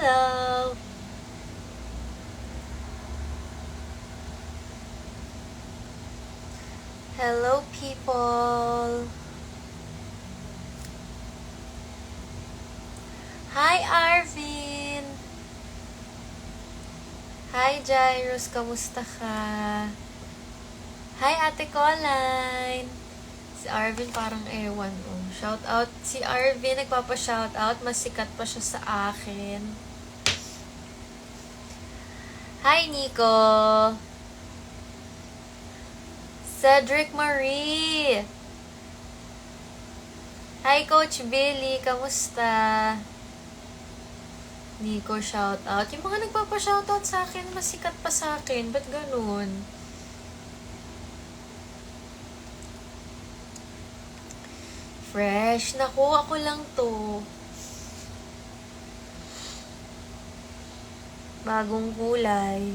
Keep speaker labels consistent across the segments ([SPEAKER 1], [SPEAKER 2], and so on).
[SPEAKER 1] Hello! Hello, people! Hi, Arvin! Hi, Jairus! Kamusta ka? Hi, Ate Colline! Si Arvin parang ewan. Oh. Shout out. Si Arvin nagpapa-shout out. Mas sikat pa siya sa akin. Hi, Nico! Cedric Marie! Hi, Coach Billy! Kamusta? Nico, shout out. Yung mga nagpapa-shout out sa akin, mas sikat pa sa akin. Ba't ganun? Fresh. Naku, ako lang to. Bagong kulay.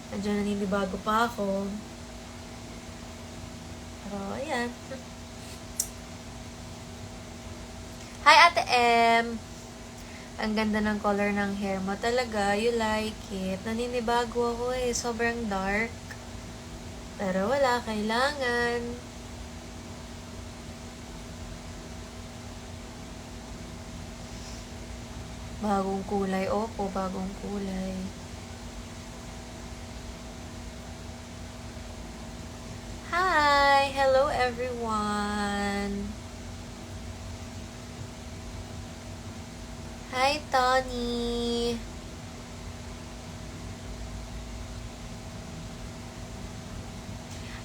[SPEAKER 1] Medyo naninibago pa ako. Pero, ayan. Hi, Ate M! Ang ganda ng color ng hair mo. Talaga, you like it. Naninibago ako eh. Sobrang dark. Pero wala, kailangan. Bagong kulay. Opo, bagong kulay. Hi! Hello, everyone! Hi, Tony!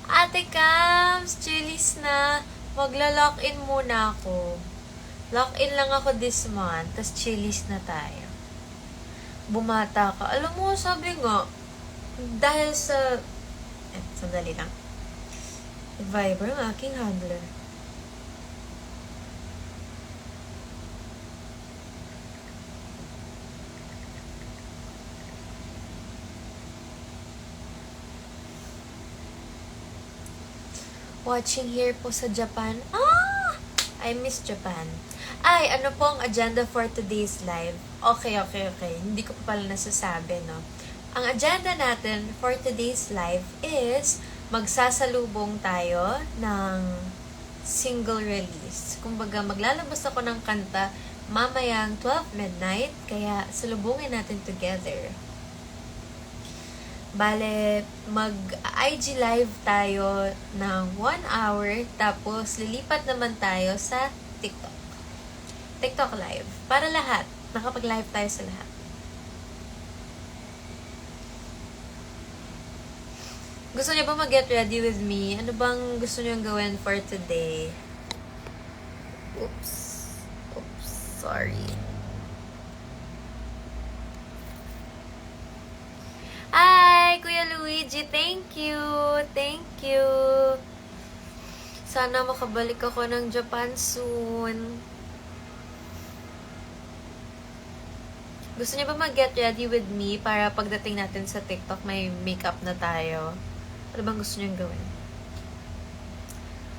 [SPEAKER 1] Ate Cams! Chilis na! Magla-lock-in muna ako. Lock-in lang ako this month, tas chilis na tayo. Bumata ka. Alam mo, sabi nga, dahil sa... sandali lang. Viber ang aking handler. Watching here po sa Japan. I miss Japan. Ay, ano po ang agenda for today's live? Okay. Hindi ko pa pala nasasabi, no? Ang agenda natin for today's live is magsasalubong tayo ng single release. Kumbaga, maglalabas ako ng kanta mamayang 12 midnight, kaya salubungin natin together. Bale, mag-IG live tayo ng 1 hour, tapos lilipat naman tayo sa TikTok. TikTok live. Para lahat. Nakapag-live tayo sa lahat. Gusto niyo ba mag-get ready with me? Ano bang gusto niyo gawin for today? Oops. Sorry. Hi, Kuya Luigi. Thank you. Sana makabalik ako ng Japan soon. Gusto niyo ba mag-get ready with me para pagdating natin sa TikTok may makeup na tayo? Ano bang gusto niyo gawin?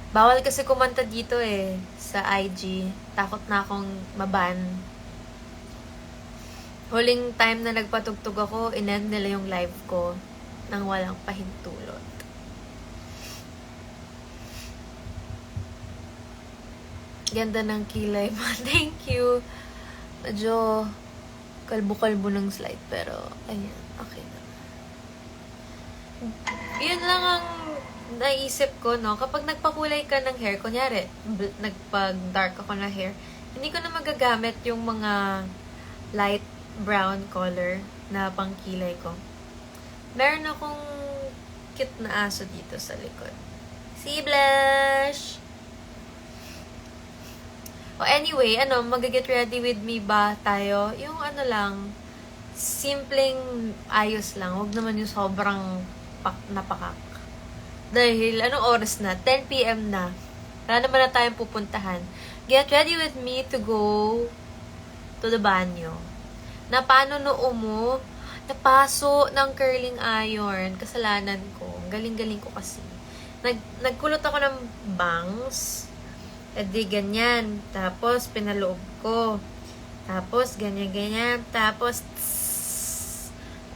[SPEAKER 1] Bawal kasi kumanta dito eh, sa IG. Takot na akong maban. Huling time na nagpatugtog ako, in-end nila yung live ko nang walang pahintulot. Ganda ng kilay mo. Thank you. Medyo kalbo-kalbo ng slide, pero ayan, okay na. Yun lang ang naisip ko, no? Kapag nagpakulay ka ng hair, kunyari, nagpag-dark ako na hair, hindi ko na magagamit yung mga light brown color na pangkilay ko. Meron akong cute na aso dito sa likod. Si Blush! Anyway, mag-get ready with me ba tayo? Yung lang, simpleng ayos lang. Huwag naman yung sobrang napakak. Dahil, anong oras na? 10 p.m. na. Wala naman na tayong pupuntahan. Get ready with me to go to the banyo. Na paano noo mo? Napaso ng curling iron. Kasalanan ko. Galing-galing ko kasi. Nagkulot ako ng bangs. Edi ganyan. Tapos, pinaloob ko. Tapos, ganyan-ganyan. Tapos,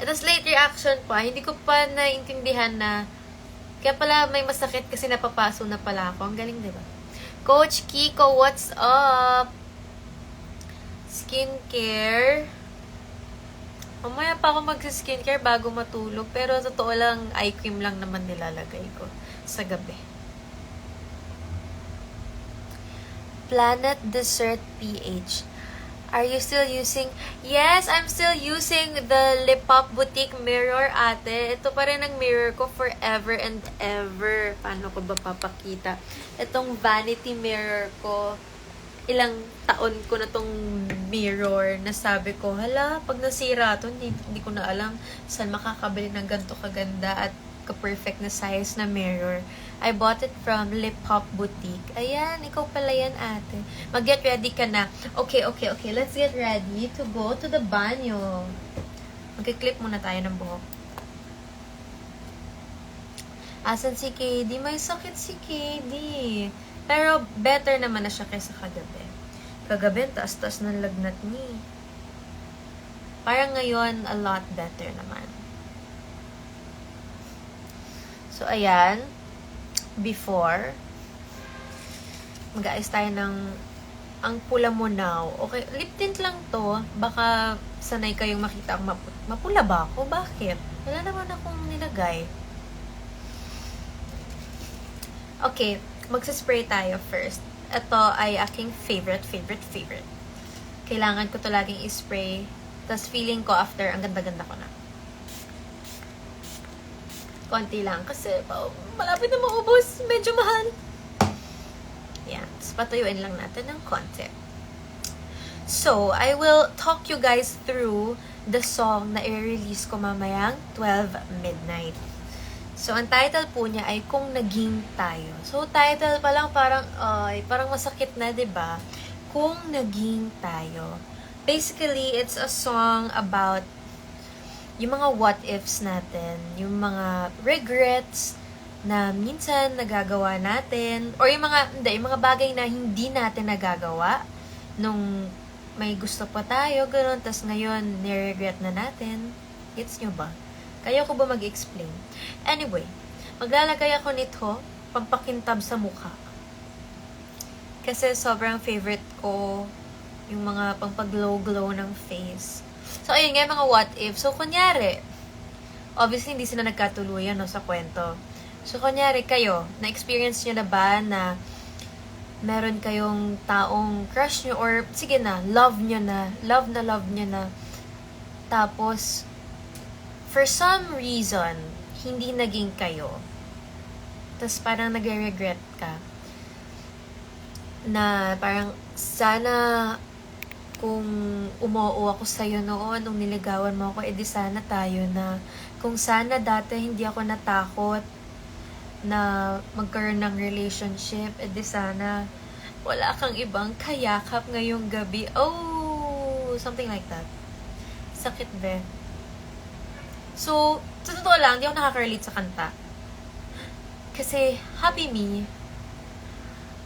[SPEAKER 1] tapos later action pa, hindi ko pa naintindihan na kaya pala may masakit kasi napapaso na pala ako. Ang galing, diba? Coach Kiko, what's up? Skincare. Mamaya pa ako mag-skincare bago matulog. Pero totoo lang, eye cream lang naman nilalagay ko sa gabi. Planet Dessert PH. Are you still using? Yes, I'm still using the Lip Pop Boutique mirror, ate. Ito pa rin ang mirror ko forever and ever. Paano ko ba papakita? Itong vanity mirror ko. Ilang taon ko na tong mirror na sabi ko, hala, pag nasira to, hindi ko na alam saan makakabili ng ganito kaganda at ka-perfect na size na mirror. I bought it from Lip Pop Boutique. Ayan, ikaw pala yan, ate. Mag-get ready ka na. Okay. Let's get ready to go to the banyo. Mag-clip muna tayo ng buhok. Asan si KD? May sakit si KD. Pero better naman na siya kaysa kagabi. Kagabi, taas-taas ng lagnat niya. Parang ngayon, a lot better naman. So, ayan. Before, mag-aayos tayo ng ang pula mo now. Okay, lip tint lang to. Baka sanay kayong makita ang mapula ba ako? Bakit? Wala naman akong nilagay. Okay, magsaspray tayo first. Ito ay aking favorite. Kailangan ko to laging i-spray. Tapos feeling ko after, ang ganda-ganda ko na. Konti lang kasi malapit na maubos. Medyo mahal. Yan. Tapos patuyuin lang natin ng konti. So, I will talk you guys through the song na i-release ko mamayang 12 midnight. So, ang title po niya ay Kung Naging Tayo. So, title pa lang parang masakit na, 'di ba? Kung Naging Tayo. Basically, it's a song about yung mga what-ifs natin, yung mga regrets na minsan nagagawa natin, or yung mga bagay na hindi natin nagagawa nung may gusto pa tayo, gano'n, tas ngayon, nire-regret na natin. Gets nyo ba? Kaya ko ba mag-explain? Anyway, maglalagay ako nito, pampakintab sa mukha. Kasi sobrang favorite ko yung mga pampag-glow-glow ng face. So, ayun nga, mga what if. So, kunyari, obviously, hindi sila nagkatuluyan no, sa kwento. So, kunyari, kayo, na-experience nyo na ba na meron kayong taong crush nyo or, sige na, love nyo na. Tapos, for some reason, hindi naging kayo. Tapos, parang nag-regret ka. Na, parang, sana kung umuo ako sa'yo noon, nung niligawan mo ako, edi sana tayo na. Kung sana dati hindi ako natakot na magkaroon ng relationship, edi sana wala kang ibang kayakap ngayong gabi. Oh, something like that. Sakit, be. So, sa totoo lang, hindi ako nakaka-relate sa kanta. Kasi, happy me.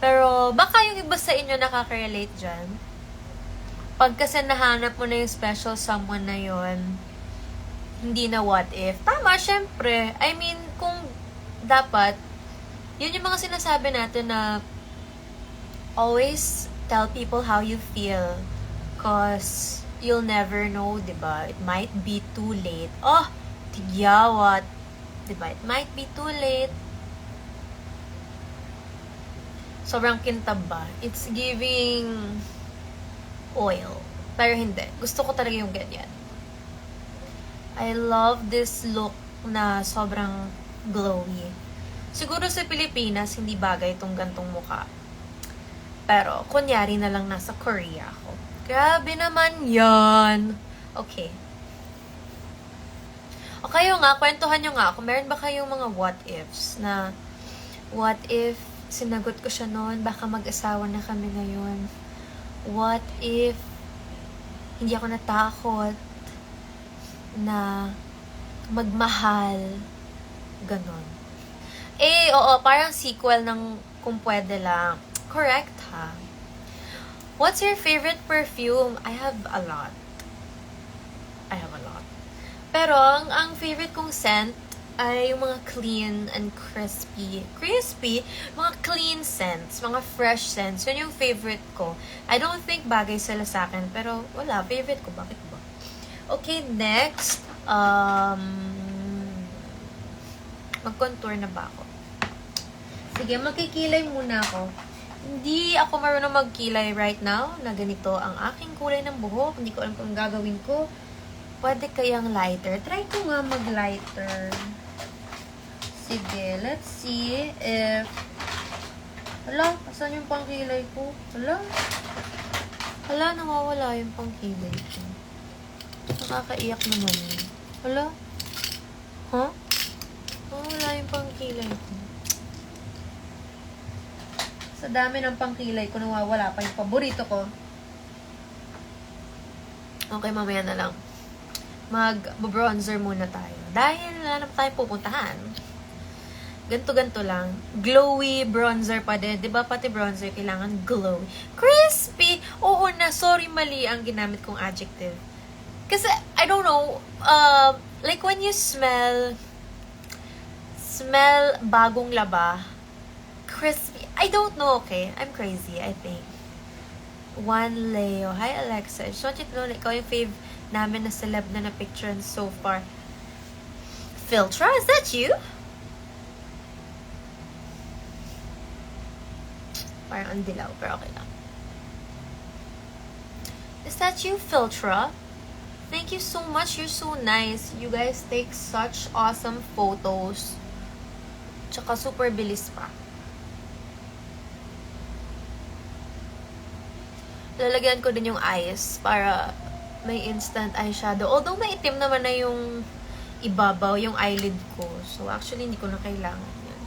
[SPEAKER 1] Pero, baka yung iba sa inyo nakaka-relate dyan. Pag kasi nahanap mo na yung special someone na yon, hindi na what if. Tama, syempre. I mean, kung dapat, yun yung mga sinasabi natin na always tell people how you feel. Cause you'll never know, diba? It might be too late. Oh, tigyawat. Diba? It might be too late. Sobrang kintab ba? It's giving oil. Pero hindi. Gusto ko talaga yung ganyan. I love this look na sobrang glowy. Siguro sa Pilipinas, hindi bagay itong gantong mukha. Pero, kunyari na lang nasa Korea ako. Grabe naman yan. Okay. O kayo nga, kwentuhan nyo nga kung meron ba kayong mga what ifs na what if sinagot ko siya noon, baka mag-asawa na kami ngayon. What if hindi ako natakot na magmahal? Ganon. Eh, oo, parang sequel ng Kung Pwede Lang. correct, ha? What's your favorite perfume? I have a lot. Pero, ang favorite kong scent ay yung mga clean and crispy, mga clean scents, mga fresh scents. Yun yung favorite ko. I don't think bagay sila sa akin, pero wala, favorite ko. Bakit ba? Okay, next. Mag-contour na ba ako? Sige, magkikilay muna ako. Hindi ako marunong magkilay right now na ganito ang aking kulay ng buhok. Hindi ko alam kung gagawin ko. Pwede kayang lighter. Try ko nga mag-lighter. Sige, let's see if... Hala, asan yung pangkilay ko? Hala, nawawala yung pangkilay ko. Nakakaiyak naman yun. Hala? Huh? Nawawala yung pangkilay ko. Sa dami ng pangkilay ko, nawawala pa yung paborito ko. Okay, mamaya na lang. Mag-bronzer muna tayo. Dahil wala naman tayo pupuntahan. Ganto-ganto lang. Glowy bronzer pa din. Diba pati bronzer kailangan glowy. Crispy! Oo na, sorry, mali ang ginamit kong adjective. Kasi, I don't know, like when you smell bagong laba, crispy. I don't know, okay? I'm crazy, I think. One Leo. Hi, Alexa. I just want you to know, like, ikaw yung fave namin na celeb na na-picture so far. Filtra, is that you? Parang ang dilaw, pero okay lang. Is that you, Filtra? Thank you so much. You're so nice. You guys take such awesome photos. Tsaka super bilis pa. Lalagyan ko din yung eyes para may instant eyeshadow. Although maitim naman na yung ibabaw, yung eyelid ko. So, actually, hindi ko na kailangan yan.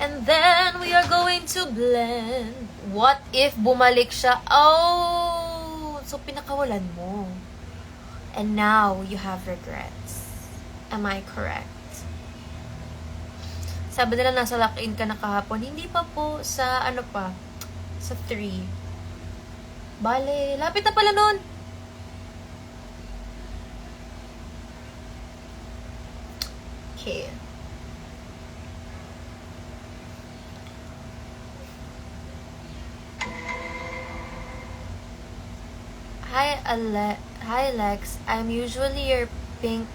[SPEAKER 1] And then, we are going to blend. What if bumalik siya? Oh! So, pinakawalan mo. And now, you have regrets. Am I correct? Sabi nila nasa lock-in ka na kahapon. Hindi pa po sa, sa 3. Bale, lapit na pala nun. Okay. Hi Lex, I'm usually your pink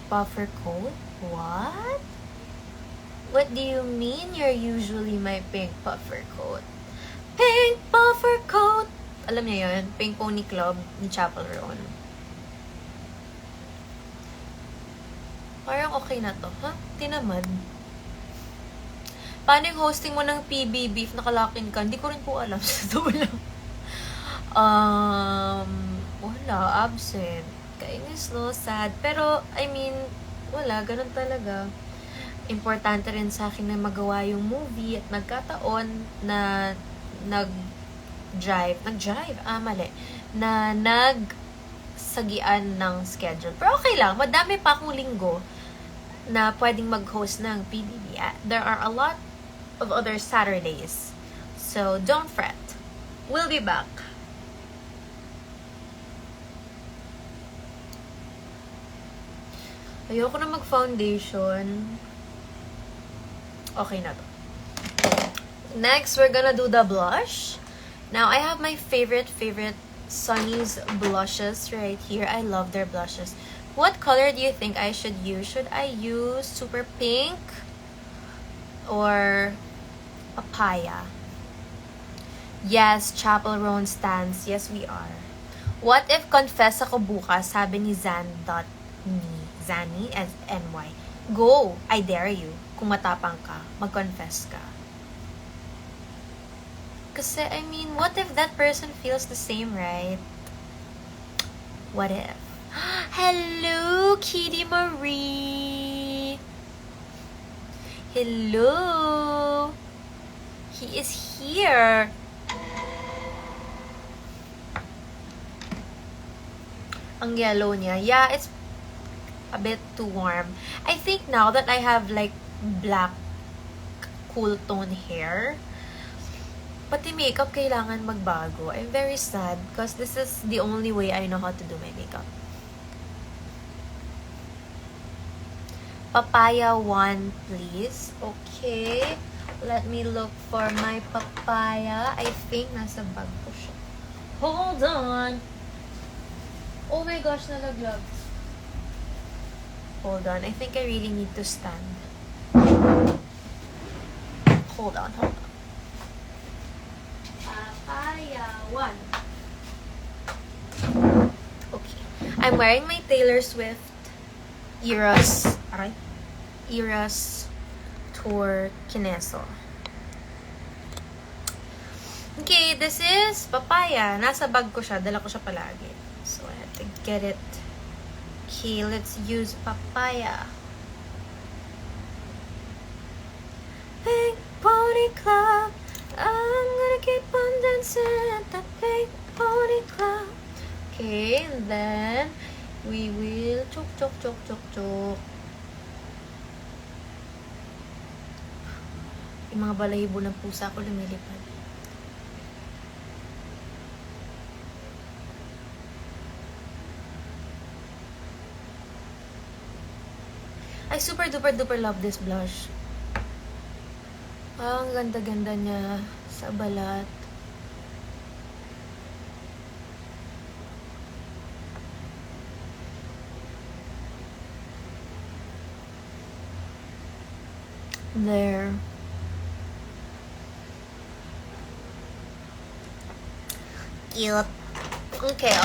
[SPEAKER 1] puffer coat. What? What do you mean you're usually my pink puffer coat? Pink puffer coat! Alam niyo yun? Pink Pony Club ni Chapel Roan. Parang okay na to. Ha? Tinamad. Paano yung hosting mo ng PB Beef? Nakalakin ka? Hindi ko rin po alam. Sa ito lang. Wala. Absent. Kainis, no? Sad. Pero, I mean, wala. Ganun talaga. Importante rin sa akin na magawa yung movie at nagkataon na nagsagian ng schedule. Pero okay lang, madami pa akong linggo na pwedeng mag-host ng PBB. There are a lot of other Saturdays. So, don't fret. We'll be back. Ayoko na mag-foundation. Okay na to. Next, we're gonna do the blush. Now, I have my favorite Sunny's blushes right here. I love their blushes. What color do you think I should use? Should I use super pink or papaya? Yes, Chapel Roan stands. Yes, we are. What if confess ako bukas? Sabi ni Zan.me. Zani as NY. Go! I dare you. Kung matapang ka, mag-confess ka. Kasi, I mean, what if that person feels the same, right? What if? Hello, Kitty Marie! Hello! He is here! Ang yellow niya. Yeah, it's a bit too warm. I think now that I have like black cool tone hair, Pati makeup kailangan magbago. I'm very sad because this is the only way I know how to do my makeup. Papaya 1, please. Okay. Let me look for my papaya. I think nasa bag ko siya. Hold on. Oh my gosh, nalaglag. Hold on. I think I really need to stand. Hold on. Papaya 1. Okay. I'm wearing my Taylor Swift Eras Tour Kineso. Okay, this is papaya. Nasa bag ko siya. Dala ko siya palagi. So, I have to get it. Okay, let's use papaya. Pink Pony Club. I'm gonna keep on dancing at that Pink Pony Club. Okay, and then we will chok. Yung mga balahibo ng pusa ko lumilipad. I super duper love this blush. Ang ganda-ganda niya sa balat. There. Cute.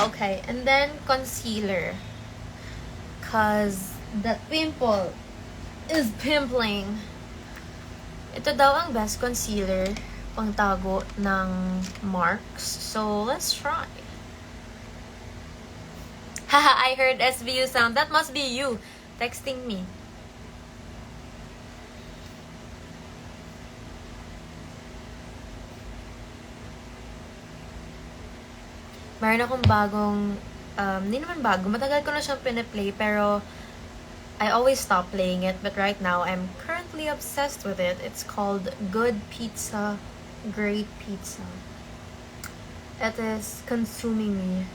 [SPEAKER 1] Okay. And then concealer. Cause that pimple is pimpling. Ito daw ang best concealer pang tago ng marks. So, let's try. Haha, I heard SVU sound. That must be you texting me. Meron akong bagong, hindi naman bago, matagal ko na siyang pinaplay, pero I always stop playing it, but right now, I'm currently obsessed with it. It's called Good Pizza, Great Pizza. It is consuming me.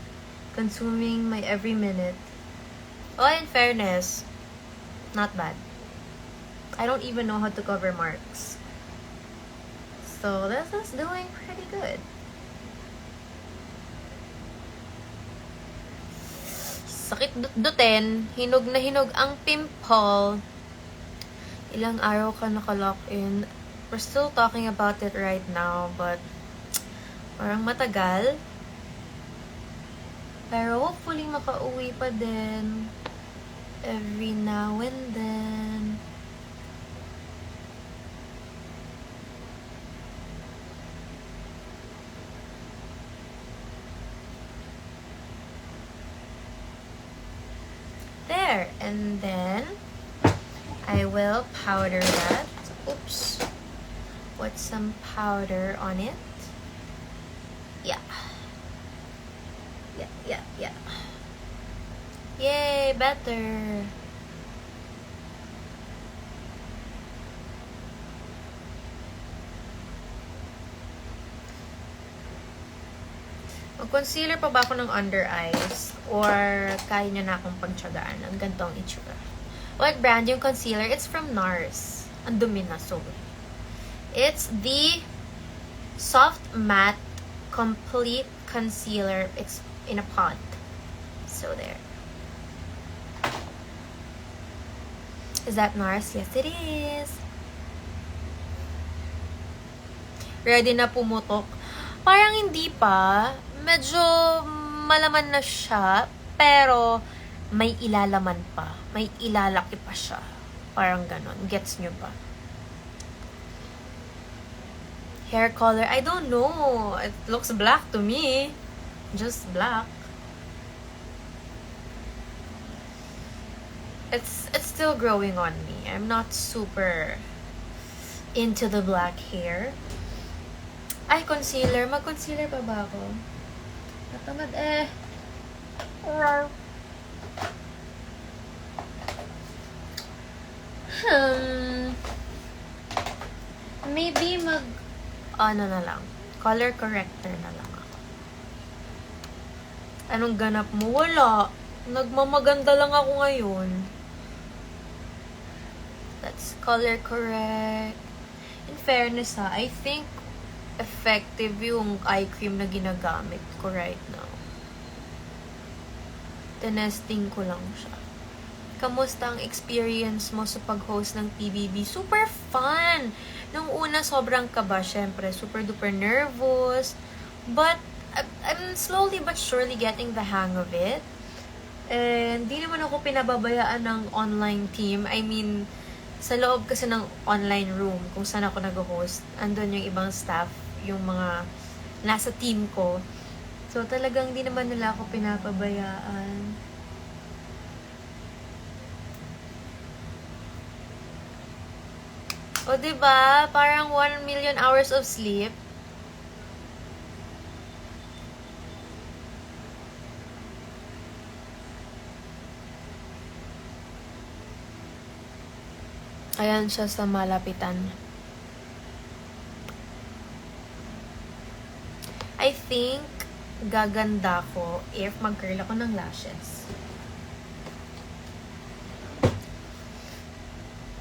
[SPEAKER 1] Consuming my every minute. Oh, in fairness, not bad. I don't even know how to cover marks. So, this is doing pretty good. Sakit dut-dutin, hinog na hinog ang pimple. Ilang araw ka nakalock in. We're still talking about it right now, but parang matagal. Pero hopefully makauwi pa din every now and then. There, and then I will powder that. Oops. Put some powder on it. Yeah. Yay, better. Mag-concealer pa ba ako ng under eyes? Or kaya nyo na akong pagtsagaan? Ang gantong itsura. What brand yung concealer? It's from NARS. Ang dumi na, sorry. It's the Soft Matte Complete Concealer. It's in a pot. So there. Is that NARS? Yes, it is. Ready na pumutok? Parang hindi pa. Medyo malaman na siya, pero may ilalaman pa. May ilalaki pa siya. Parang ganon. Gets nyo ba? Hair color, I don't know. It looks black to me. Just black. It's still growing on me. I'm not super into the black hair. Ay, concealer. Mag-concealer pa ba ako? Natamad eh. Maybe ano na lang. Color corrector na lang ako. Anong ganap mo? Wala. Nagmamaganda lang ako ngayon. Let's color correct. In fairness I think effective yung eye cream na ginagamit ko right now. Tinesting ko lang siya. Kamusta ang experience mo sa pag-host ng PBB? Super fun! Nung una, sobrang kaba, syempre. Super duper nervous. But, I'm slowly but surely getting the hang of it. And, di naman ako pinababayaan ng online team. I mean, sa loob kasi ng online room, kung saan ako nag-host, andun yung ibang staff, yung mga nasa team ko. So, talagang di naman nila ako pinapabayaan. O, diba? Parang 1 million hours of sleep. Ayan siya sa malapitan. I think gaganda ko if mag-curl ako ng lashes.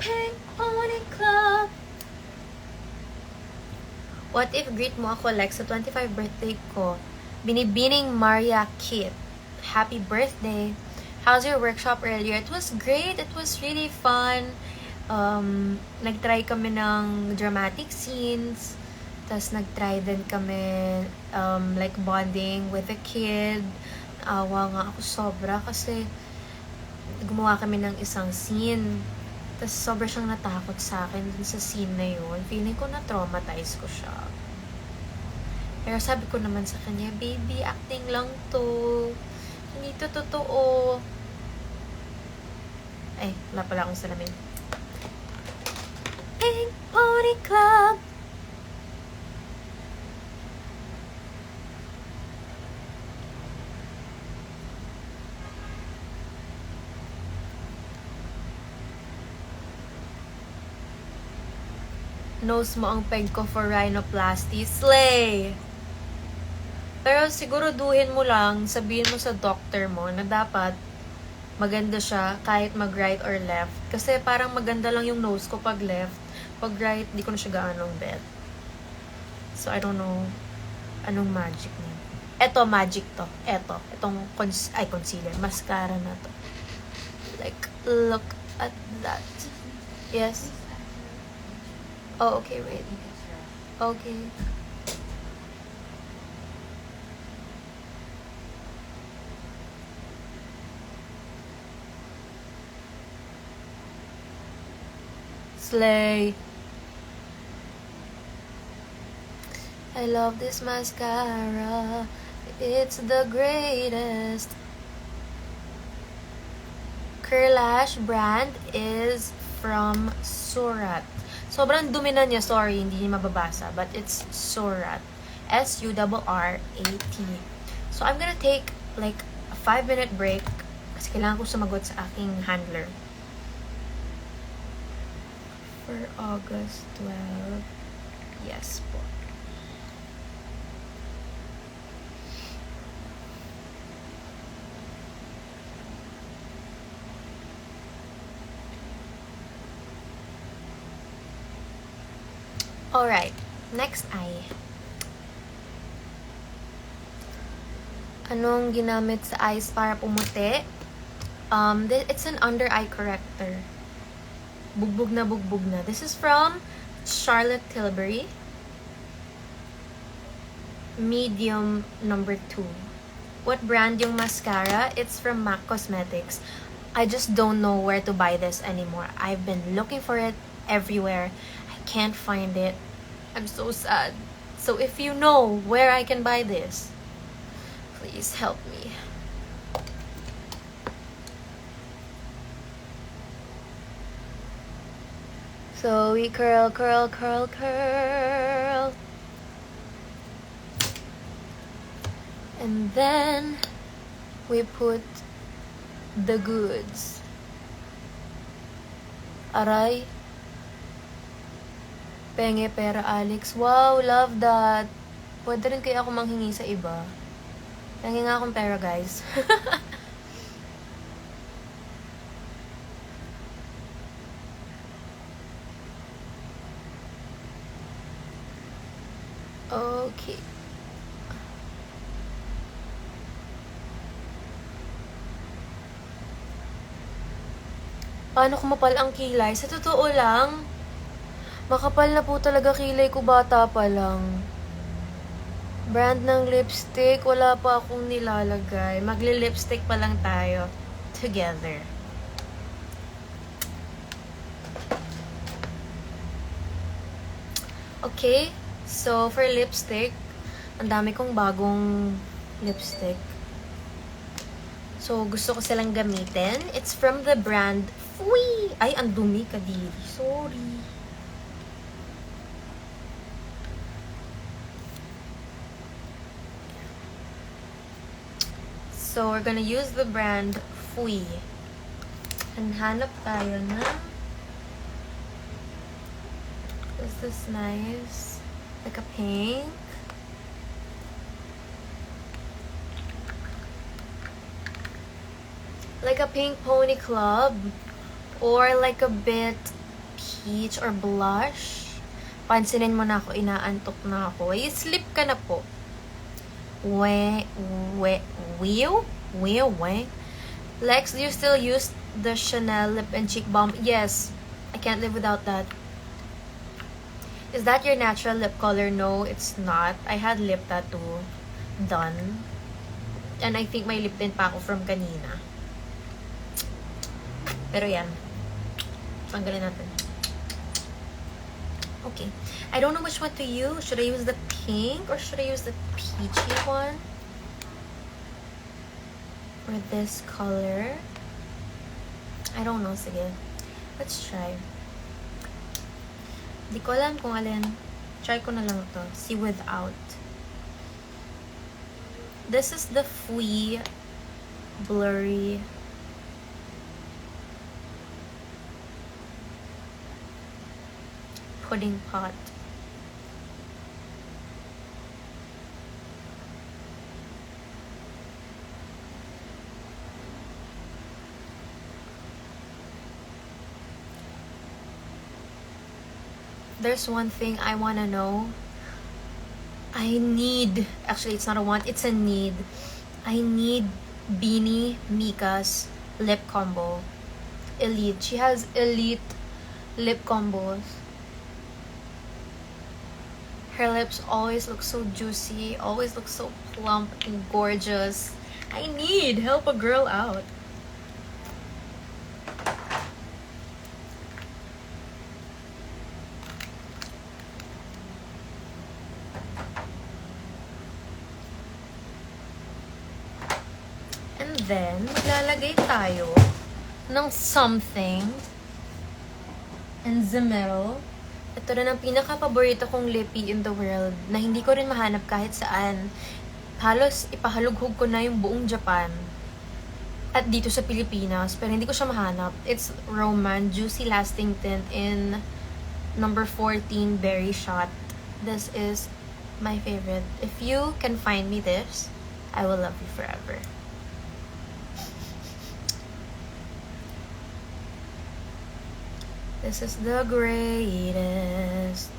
[SPEAKER 1] Pink Pony Club. What if greet mo ako like sa 25 birthday ko? Binibining Maria Kit. Happy birthday. How's your workshop earlier? It was great. It was really fun. Nag-try kami ng dramatic scenes. Tapos nag-try din kami like bonding with a kid. Naawa nga ako sobra kasi gumawa kami ng isang scene. Tapos sobra siyang natakot sa akin dun sa scene na yun. Feeling ko na-traumatize ko siya. Pero sabi ko naman sa kanya, baby, acting lang to. Hindi to totoo. Ay, wala pala akong salamin. Pink Pony Club. Nose mo ang peg ko for rhinoplasty. Slay! Pero siguruduhin mo lang, sabihin mo sa doctor mo na dapat maganda siya kahit mag-right or left. Kasi parang maganda lang yung nose ko pag left. Pag right, di ko na siya gaanong bet. So, I don't know anong magic niya. Eto, magic to. Itong concealer. Mascara na to. Like, look at that. Yes? Oh, okay, wait. Okay. Slay. I love this mascara. It's the greatest. Curlash brand is from Surat. Sobrang dumi na niya, sorry, hindi niya mababasa. But it's Surat. S-U-R-R-A-T. So, I'm gonna take like a 5-minute break kasi kailangan ko sumagot sa aking handler. For August 12. Yes po. Alright, next eye. Anong ginamit sa eyes para pumuti? It's an under eye corrector. Bugbog na bugbog na. This is from Charlotte Tilbury. Medium number 2. What brand yung mascara? It's from MAC Cosmetics. I just don't know where to buy this anymore. I've been looking for it everywhere. Can't find it. I'm so sad. So if you know where I can buy this, please help me. So we curl, curl, curl, curl. And then we put the goods. Aray. Penge pera Alex. Wow, love that. Pwede rin kaya ako manghingi sa iba. Nangingi nga akong pera, guys. Okay. Paano ko mapal ang kilay? Sa totoo lang, makapal na po talaga kilay ko bata pa lang. Brand ng lipstick, wala pa akong nilalagay. Magli-lipstick pa lang tayo. Together. Okay, so for lipstick, ang dami kong bagong lipstick. So, gusto ko silang gamitin. It's from the brand Fui! Ay, ang dumi, kadiri. Sorry. So, we're gonna use the brand Fui. And hanap tayo na... Is this nice? Like a pink? Like a pink pony club, or like a bit peach or blush. Pansinin mo na ako, inaantok na ako. I-sleep ka na po. Lex, do you still use the Chanel lip and cheek balm? Yes, I can't live without that. Is that your natural lip color? No, it's not. I had lip tattoo done. And I think may lip tint pa ako from kanina. Pero yan. Tanggalin natin. Okay. I don't know which one to use. Should I use the pink or should I use the peachy one? Or this color? I don't know. Sige. Let's try. Di ko alam kung alin. Try ko na lang to. See without. This is the Fui Blurry Pudding Pot. There's one thing I wanna know. I need, actually it's not a want, it's a need. I need Beanie Mika's lip combo. Elite. She has elite lip combos. Her lips always look so juicy, always look so plump and gorgeous. I need, help a girl out. And then, maglalagay tayo ng something in the middle. Ito rin ang pinaka-paborito kong lippy in the world na hindi ko rin mahanap kahit saan. Halos ipahalughog ko na yung buong Japan at dito sa Pilipinas, pero hindi ko siya mahanap. It's Roman Juicy Lasting Tint in number 14 Berry Shot. This is my favorite. If you can find me this, I will love you forever. This is the greatest.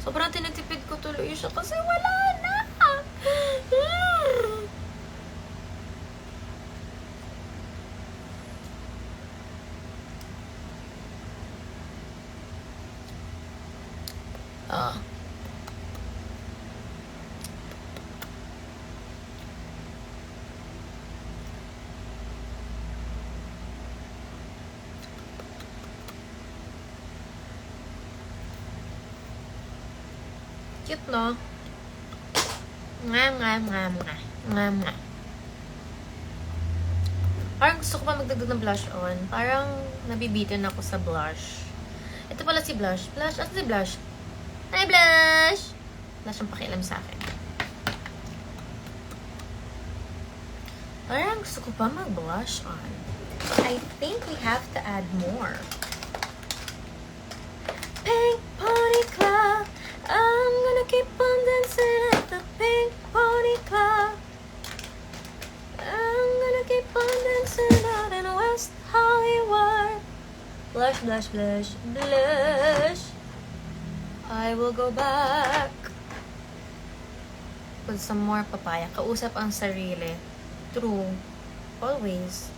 [SPEAKER 1] Sobrang tinatipid ko tuloy siya kasi wala na. Cute, no? Nga. Parang gusto ko pa magdagdag ng blush on. Parang nabibitin ako sa blush. Ito pala si blush. Blush? Asa si blush? Hi, blush! Wala siyang pakialam sa akin. Parang gusto ko pa mag-blush on. I think we have to add more. Pink Pony Club, I'm gonna keep on dancing at the Pink Pony Club. I'm gonna keep on dancing out in West Hollywood. Blush, blush, blush, blush. I will go back. Put some more papaya. Kausap ang sarili. True. Always.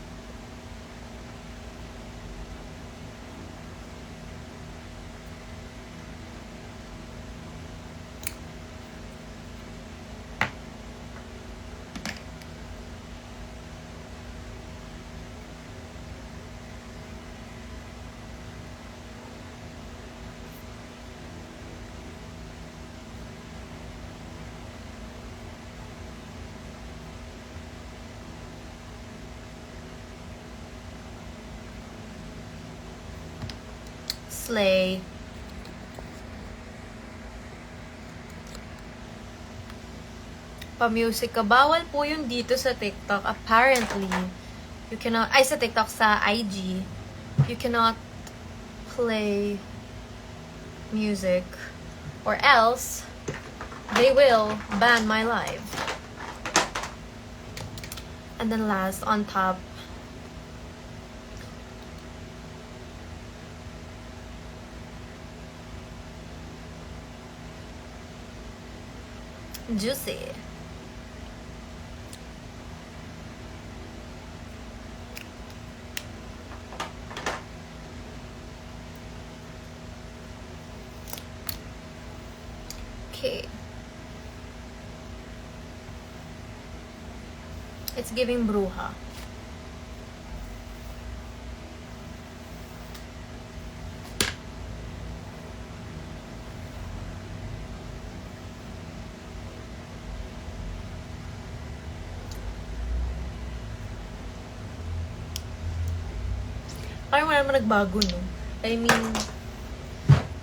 [SPEAKER 1] Slay. Pa-music ka. Bawal po yun dito sa TikTok. Apparently, you cannot, sa TikTok, sa IG, you cannot play music or else they will ban my live. And then last, on top, juicy. Okay. It's giving bruja. Parang wala naman nagbago, no? I mean,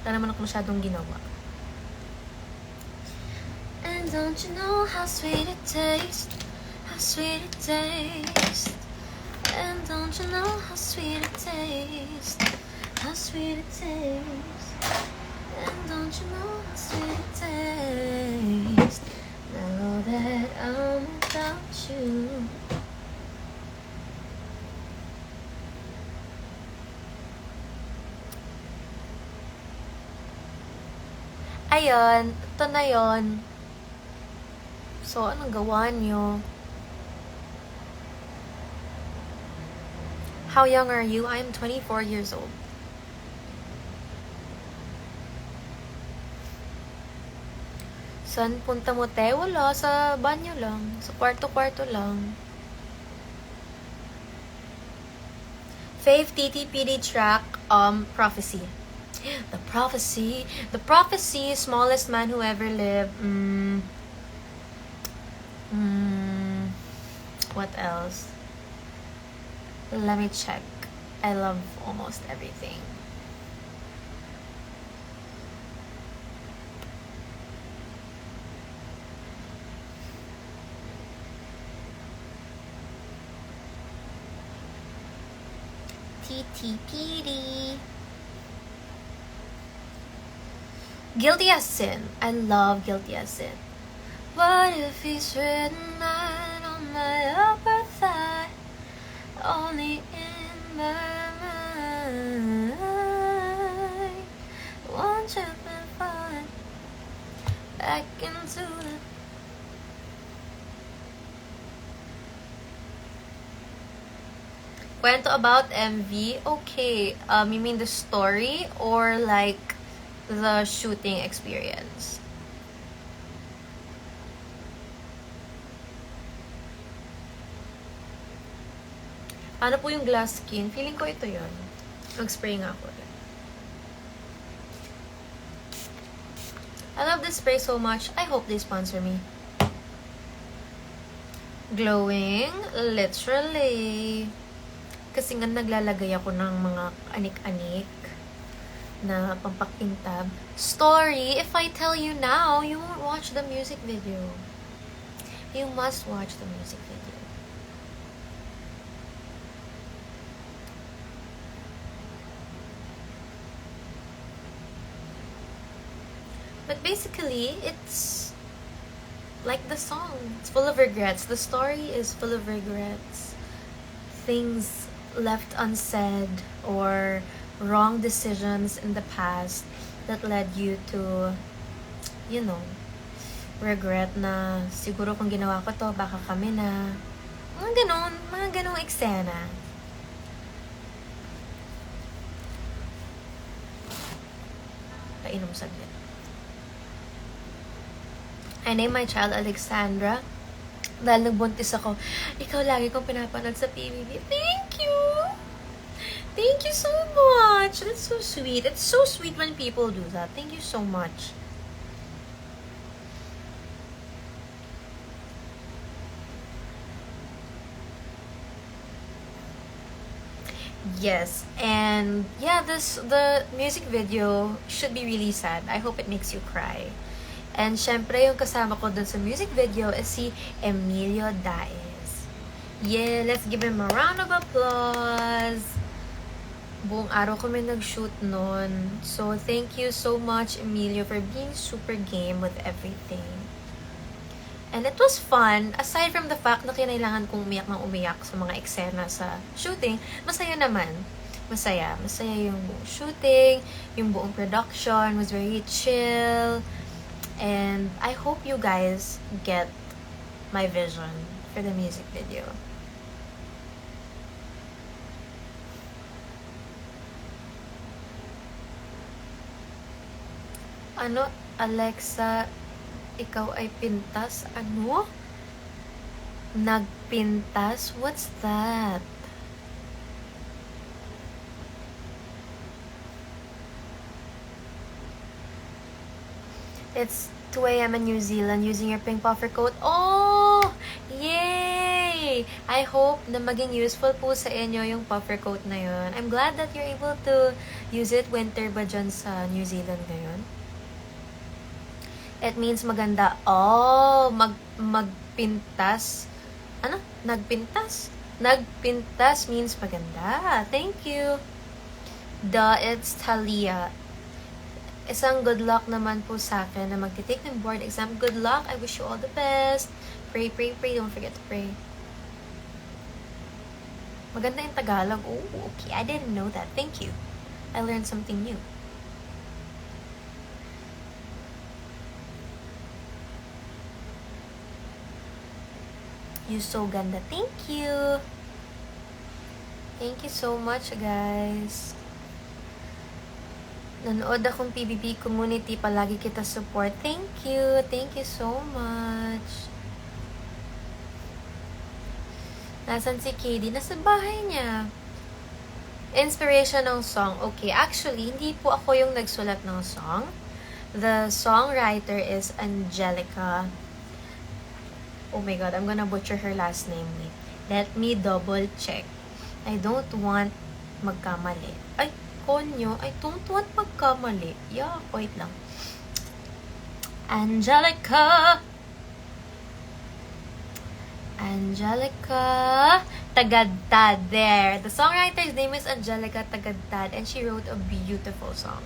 [SPEAKER 1] wala naman ako masyadong ginawa. And don't you know how sweet it tastes? How sweet it tastes? And don't you know how sweet it tastes? How sweet it tastes? And don't you know how sweet it tastes? Now that I'm without you. Ayun, ito na yun. So, anong gawa nyo? How young are you? I'm 24 years old. Saan punta mo, te? Wala, sa banyo lang. Sa kwarto-kwarto lang. Fave TTPD track, Prophecy. The prophecy, smallest man who ever lived. What else? Let me check. I love almost everything. TTPD. Guilty as Sin. I love Guilty as Sin. What if he's written mine on my upper thigh? Only in my mind. Won't you be falling back into the... Kwento about MV? Okay. You mean the story or like the shooting experience? Ano po yung glass skin? Feeling ko ito yun. Mag-spray nga ako. I love this spray so much. I hope they sponsor me. Glowing, literally. Kasi nga naglalagay ako ng mga anik-anik na pampakintab. Story, if I tell you now, you won't watch the music video. You must watch the music video. But basically, it's like the song. It's full of regrets. The story is full of regrets. Things left unsaid or wrong decisions in the past that led you to, you know, regret na siguro kung ginawa ko to, baka kami na. Mga ganong eksena. Painom saglit. I named my child Alexandra dahil nagbuntis ako. Ikaw lagi kong pinapanood sa PBB. Thank you! Thank you so much! That's so sweet. It's so sweet when people do that. Thank you so much. Yes, and yeah, the music video should be really sad. I hope it makes you cry. And syempre, yung kasama ko dun sa music video is si Emilio Daez. Yeah, let's give him a round of applause. Buong araw kami nag-shoot nun. So, thank you so much, Emilio, for being super game with everything. And it was fun. Aside from the fact na kinailangan kong umiyak ng umiyak sa mga eksena sa shooting, masaya naman. Masaya. Masaya yung buong shooting, yung buong production was very chill. And I hope you guys get my vision for the music video. Ano, Alexa, ikaw ay pintas? Ano? Nagpintas? What's that? It's 2 a.m. in New Zealand using your pink puffer coat. Oh! Yay! I hope na maging useful po sa inyo yung puffer coat na yun. I'm glad that you're able to use it. Winter ba dyan sa New Zealand ngayon? It means maganda. Oh! Magpintas. Ano? Nagpintas? Nagpintas means maganda. Thank you. It's Talia. Isang good luck naman po sa akin na magtitake ng board exam. Good luck. I wish you all the best. Pray, pray, pray. Don't forget to pray. Maganda yung Tagalog. Oh, okay. I didn't know that. Thank you. I learned something new. You so ganda. Thank you. Thank you so much, guys. Nanood akong PBB community. Palagi kita support. Thank you. Thank you so much. Nasaan si KD? Nasa bahay niya. Inspiration ng song. Okay, actually, hindi po ako yung nagsulat ng song. The songwriter is Angelica. Oh my God, I'm gonna butcher her last name. Let me double check. I don't want magkamali. Ay, konyo. I don't want magkamali. Yeah, wait lang. Angelica Tagadtad. There. The songwriter's name is Angelica Tagadtad and she wrote a beautiful song.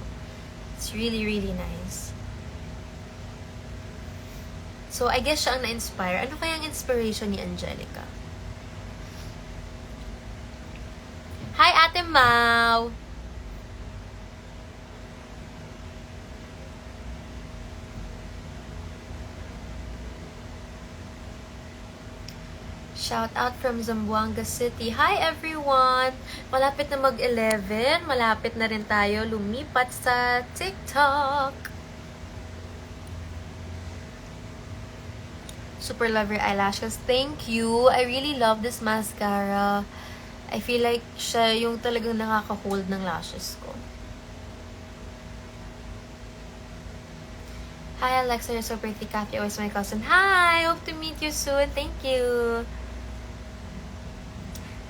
[SPEAKER 1] It's really, really nice. So, I guess siya ang na-inspire. Ano kaya ang inspiration ni Angelica? Hi, Ate Mau! Shout out from Zamboanga City. Hi, everyone! Malapit na mag-11. Malapit na rin tayo lumipat sa TikTok. Super love your eyelashes. Thank you. I really love this mascara. I feel like siya yung talagang nakaka-hold ng lashes ko. Hi, Alexa. You're so pretty. Kathy, always my cousin. Hi! Hope to meet you soon. Thank you.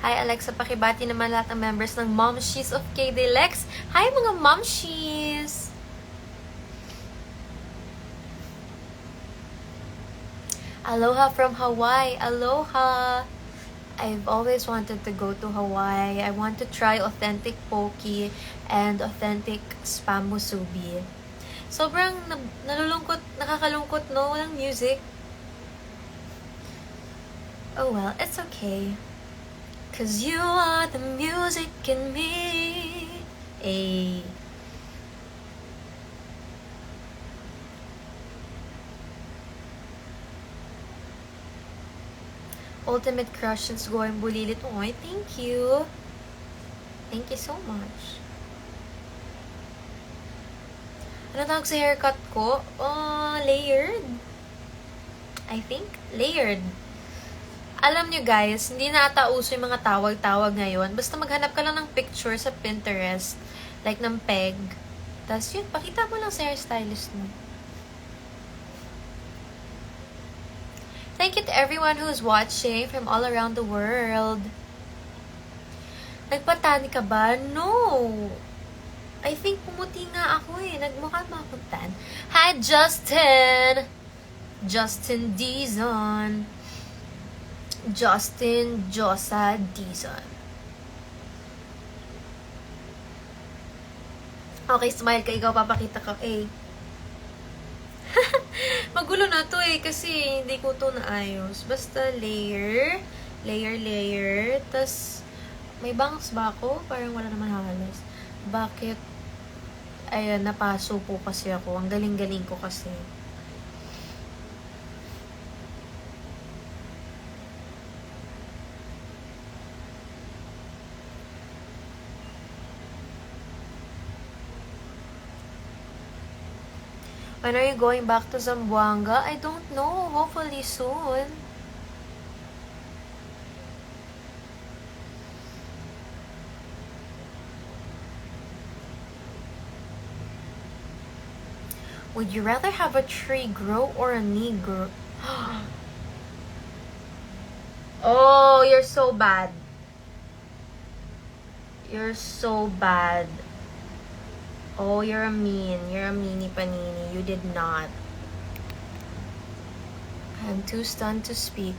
[SPEAKER 1] Hi, Alexa. Pakibati naman lahat ng members ng Momshies of KD Lex. Hi, mga Momshies! Aloha from Hawaii. Aloha! I've always wanted to go to Hawaii. I want to try authentic poke and authentic spam musubi. Sobrang nalulungkot, nakakalungkot, no? Walang music. Oh well, it's okay. 'Cause you are the music in me. Ay. Ultimate crush since going bulilit. Oy, thank you. Thank you so much. Ano tawag sa haircut ko? Layered. I think, layered. Alam nyo guys, hindi na ata uso yung mga tawag-tawag ngayon. Basta maghanap ka lang ng picture sa Pinterest. Like ng peg. Tapos yun, pakita mo lang sa hairstylist mo. Thank you to everyone who's watching from all around the world. Nagpatani ka ba? No! I think pumuti nga ako eh. Nagmukha ba akong tan? Hi, Justin! Justin Dizon. Justin Josa Dizon. Okay, smile ka. Ikaw papakita ka. Eh. Magulo na to eh. Kasi hindi ko to naayos. Basta layer. Layer, layer. Tas may bangs ba ako? Parang wala naman halos. Bakit? Ayan, napaso po kasi ako. Ang galing-galing ko kasi. When are you going back to Zamboanga? I don't know. Hopefully soon. Would you rather have a tree grow or a knee grow? Oh, you're so bad. You're so bad. Oh, you're a mean. You're a meanie panini. You did not. I'm too stunned to speak.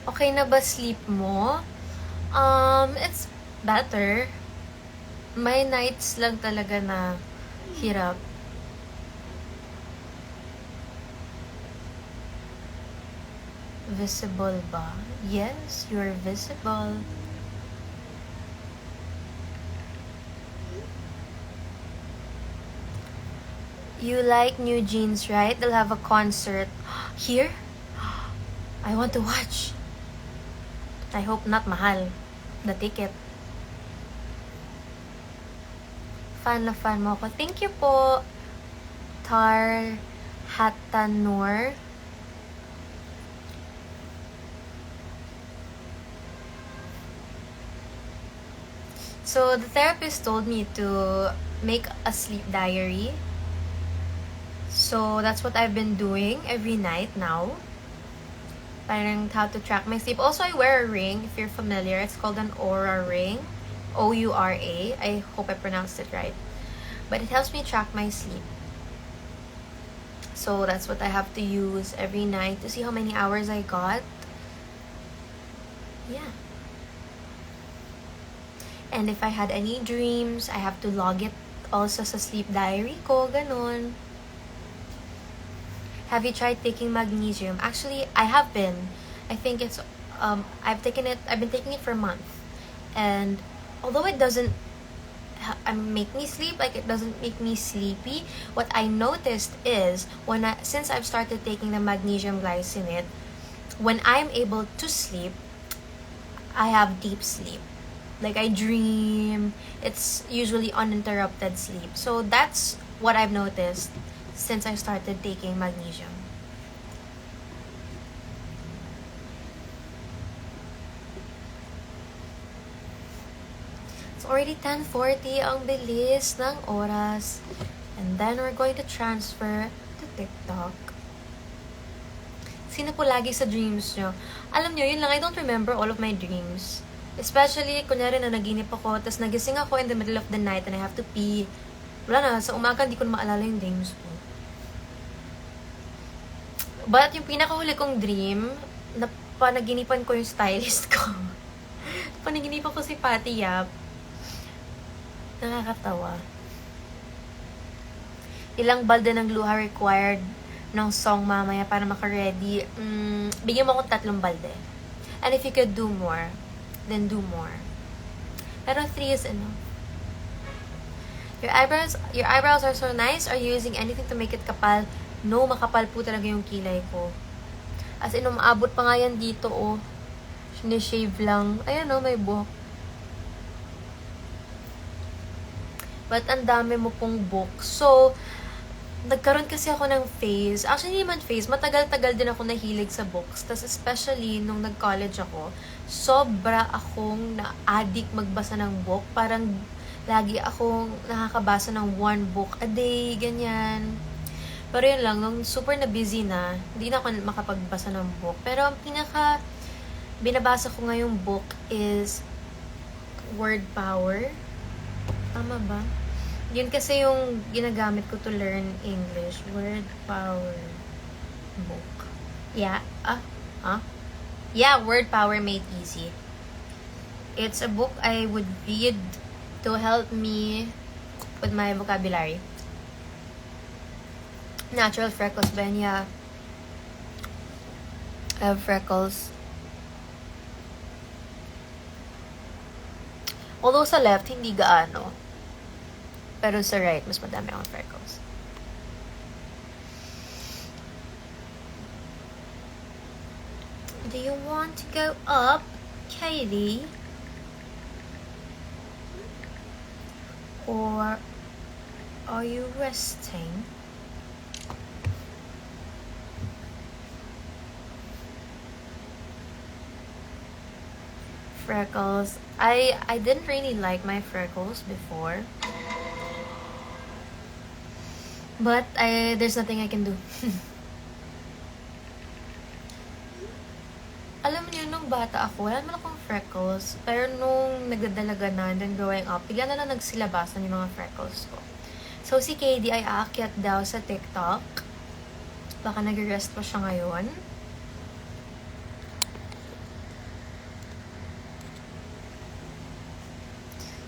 [SPEAKER 1] Okay na ba sleep mo? It's better. May nights lang talaga na hirap. Visible ba? Yes, you're visible. You like New Jeans, right? They'll have a concert here. I want to watch. I hope not mahal the ticket. Fan na fan mo ako. Thank you po, Tar Hatanor. So, the therapist told me to make a sleep diary. So, that's what I've been doing every night now. Parang how to track my sleep. Also, I wear a ring, if you're familiar. It's called an Oura ring. O-U-R-A. I hope I pronounced it right. But it helps me track my sleep. So, that's what I have to use every night to see how many hours I got. Yeah. And if I had any dreams, I have to log it also sa sleep diary ko. Ganon. Have you tried taking magnesium? Actually, I have been. I think it's, I've been taking it for a month. And although it doesn't make me sleep, like it doesn't make me sleepy, what I noticed is, since I've started taking the magnesium glycinate, when I'm able to sleep, I have deep sleep. Like I dream, it's usually uninterrupted sleep. So that's what I've noticed since I started taking magnesium. It's already 10:40, ang bilis ng oras. And then we're going to transfer to TikTok. Sino po lagi sa dreams nyo? Alam nyo, yun lang, I don't remember all of my dreams. Especially, kunyari na naginip ako, tapos nagising ako in the middle of the night and I have to pee. Wala na, sa umaga hindi ko na maalala yung dreams ko. But yung pinakahuli kong dream, na panaginipan ko yung stylist ko. Panaginipan ko si Patty Yap. Nakakatawa. Ilang balde ng luha required ng song mamaya para maka-ready? Bigyan mo akong 3 balde. And if you could do more, then do more. Pero 3 is enough. Your eyebrows are so nice. Are you using anything to make it kapal? No, makapal po talaga yung kilay ko. As in, umaabot pa nga yan dito, oh. Sinishave lang. Ayan, oh, may buhok. But ang dami mo pong book. So, nagkaroon kasi ako ng phase. Actually, hindi man phase. Matagal-tagal din ako nahilig sa books. Tapos especially, nung nag-college ako, sobra akong na-addict magbasa ng book. Parang lagi akong nakakabasa ng 1 book a day, ganyan. Pero yun lang, nung super na busy na, hindi na ako makapagbasa ng book. Pero ang pinaka binabasa ko ngayong book is Word Power. Tama ba? Yun kasi yung ginagamit ko to learn English. Word Power book. Yeah. Yeah, Word Power Made Easy. It's a book I would read to help me with my vocabulary. Natural freckles ba yan? Yeah. I have freckles. Although sa left, hindi gaano. Pero sa right, mas madami akong freckles. Do you want to go up, Katie? Or are you resting? Freckles. I didn't really like my freckles before. But there's nothing I can do. Alam niyo, nung bata ako, wala naman akong freckles. Pero nung nagdadalaga na, and then growing up, bigla na lang nagsilabasan yung mga freckles ko. So, si KD ay aakyat daw sa TikTok. Baka nag-rest pa siya ngayon.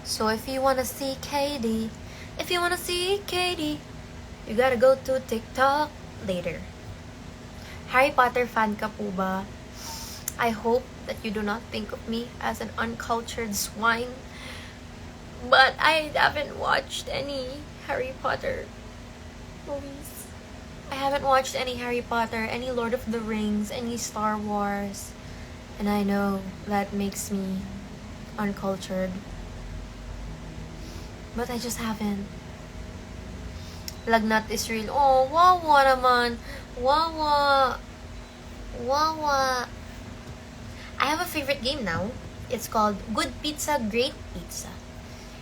[SPEAKER 1] So, if you wanna see KD, you gotta go to TikTok later. Harry Potter fan ka po ba? I hope that you do not think of me as an uncultured swine. But I haven't watched any Harry Potter movies. I haven't watched any Harry Potter, any Lord of the Rings, any Star Wars. And I know that makes me uncultured. But I just haven't. Lagnat is real. Oh, wawa naman. Wawa. I have a favorite game now. It's called Good Pizza, Great Pizza.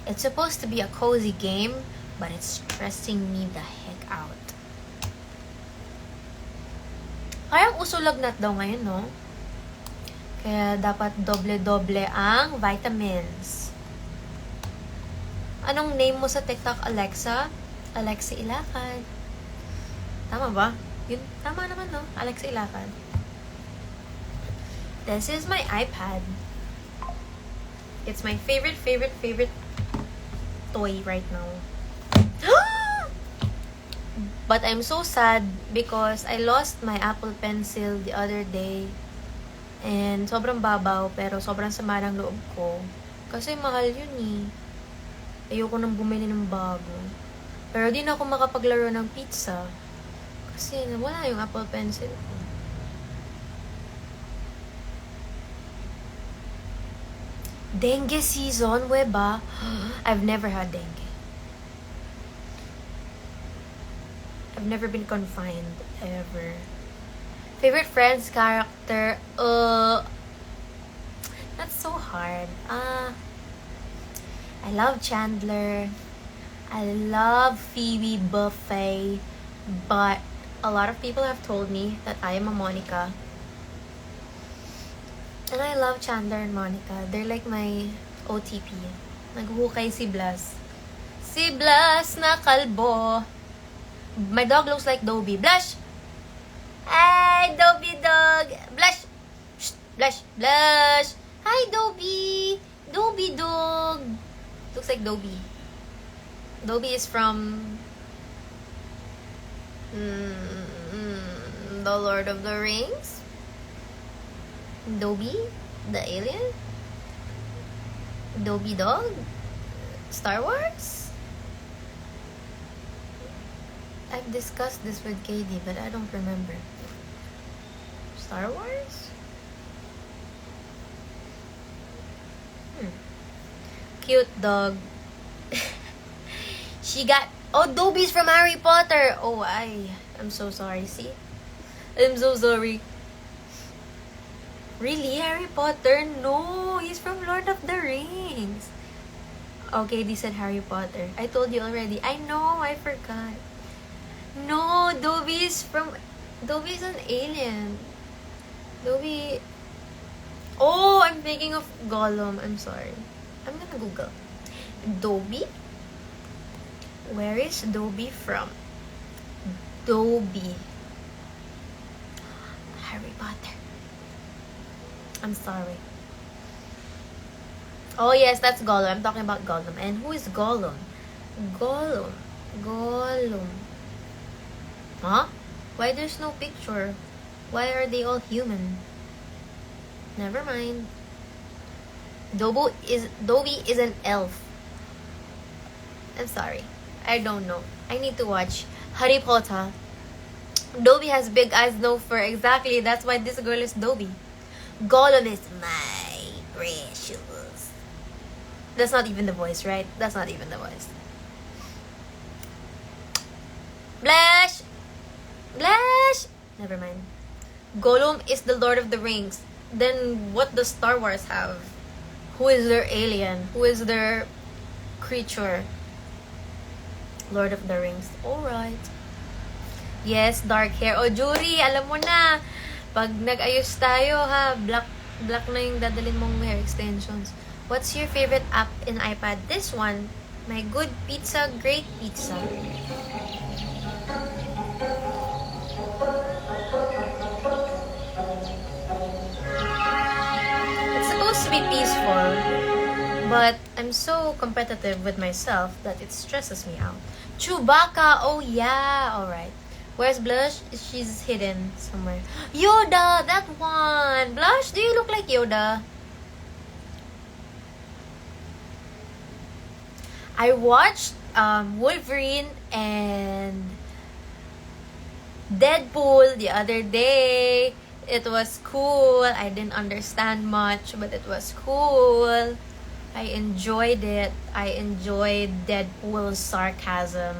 [SPEAKER 1] It's supposed to be a cozy game, but it's stressing me the heck out. Kaya uso lagnat daw ngayon, no? Kaya dapat doble-doble ang vitamins. Anong name mo sa TikTok, Alexa? Alexa Ilacad. Tama ba? Yun, tama naman, no? Alexa Ilacad. This is my iPad. It's my favorite toy right now. But I'm so sad because I lost my Apple Pencil the other day. And sobrang babaw, pero sobrang sama ng loob ko. Kasi mahal yun eh. Ayoko nang bumili ng bago. Pero di na ako makapaglaro ng pizza. Kasi wala yung Apple Pencil ko. Dengue season, weba? I've never had dengue. I've never been confined, ever. Favorite Friends character? That's so hard. I love Chandler. I love Phoebe Buffet. But a lot of people have told me that I am a Monica. And I love Chandler and Monica. They're like my OTP. Naghuhukay si Blas. Si Blas na kalbo. My dog looks like Dobby. Blush! Hey! Hi, Dobby dog. Blush. Shh, blush, blush. Hi, Dobby. Dobby dog. Looks like Dobby. Dobby is from The Lord of the Rings. Dobby, the alien. Dobby dog. Star Wars. I've discussed this with KD, but I don't remember. Star Wars? Cute dog. She got... Oh, Dobby's from Harry Potter! Oh, I'm so sorry, see? I'm so sorry. Really? Harry Potter? No! He's from Lord of the Rings. Okay, they said Harry Potter. I told you already. I know, I forgot. No, Dobby's an alien. Dobby... Oh, I'm thinking of Gollum. I'm sorry. I'm gonna Google. Dobby? Where is Dobby from? Dobby. Harry Potter. I'm sorry. Oh yes, that's Gollum. I'm talking about Gollum. And who is Gollum? Gollum. Huh? Why there's no picture? Why are they all human? Never mind. Dobby is an elf. I'm sorry. I don't know. I need to watch Harry Potter. Dobby has big eyes, no fur. Exactly. That's why this girl is Dobby. Gollum is my precious. That's not even the voice, right? That's not even the voice. Blush! Blush! Never mind. Gollum is the Lord of the Rings. Then what does Star Wars have? Who is their alien? Who is their creature? Lord of the Rings. Alright. Yes, dark hair. O, Jury, alam mo na. Pag nag-ayos tayo, ha, black na yung dadalhin mong hair extensions. What's your favorite app in iPad? This one. My Good Pizza, Great Pizza. It's supposed to be peaceful, but I'm so competitive with myself that it stresses me out. Chewbacca! Oh yeah! Alright. Where's Blush? She's hidden somewhere. Yoda! That one! Blush, do you look like Yoda? I watched Wolverine and Deadpool the other day. It was cool. I didn't understand much, but it was cool. I enjoyed it. I enjoyed Deadpool's sarcasm.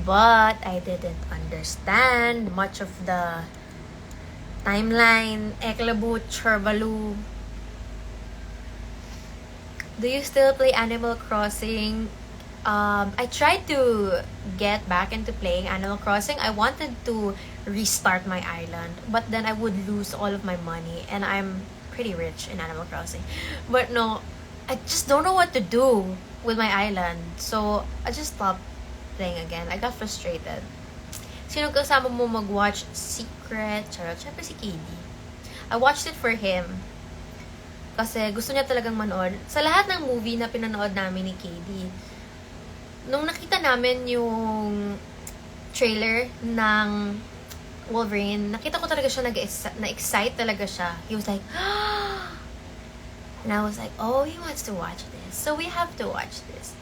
[SPEAKER 1] But I didn't understand much of the timeline. Eklabu, Churbalu. Do you still play Animal Crossing? I tried to get back into playing Animal Crossing. I wanted to restart my island, but then I would lose all of my money, and I'm pretty rich in Animal Crossing. But no, I just don't know what to do with my island, so I just stopped playing again. I got frustrated. Sino kasama mo mag-watch Secret? Charot, syempre si KD. I watched it for him. Kasi gusto niya talagang manood. Sa lahat ng movie na pinanood namin ni KD, nung nakita namin yung trailer ng Wolverine, nakita ko talaga siya na-excite talaga siya. He was like, and I was like, oh, he wants to watch this. So we have to watch this.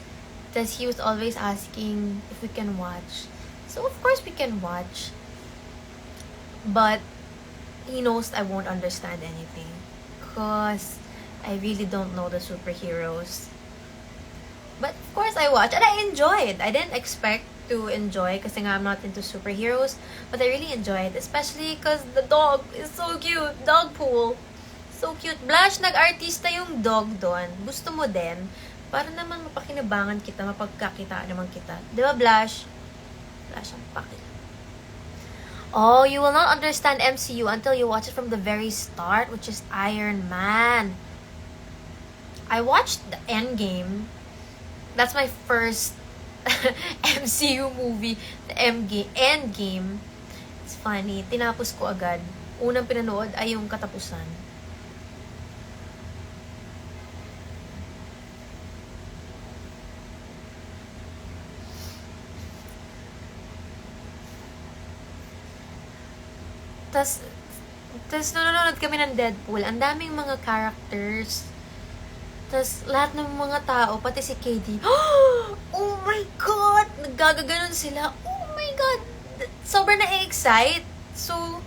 [SPEAKER 1] Because he was always asking if we can watch. So of course we can watch. But he knows I won't understand anything. Because I really don't know the superheroes. But of course I watched and I enjoyed. I didn't expect to enjoy kasi nga I'm not into superheroes. But I really enjoyed. Especially because the dog is so cute. Dog pool. So cute. Blush, nag-artista yung dog doon. Gusto mo din? Para naman mapakinabangan kita, mapagkakita naman kita. Di ba, Blush? Blush ang pakit. Oh, you will not understand MCU until you watch it from the very start, which is Iron Man. I watched the Endgame. That's my first MCU movie, the Endgame. It's funny. Tinapos ko agad. Unang pinanood ay yung katapusan. Tas nanonood kami ng Deadpool. Ang daming mga characters. Tas lahat ng mga tao, pati si KD, oh my God! Naggagaganon sila. Oh my God! Sobrang na-excite. So,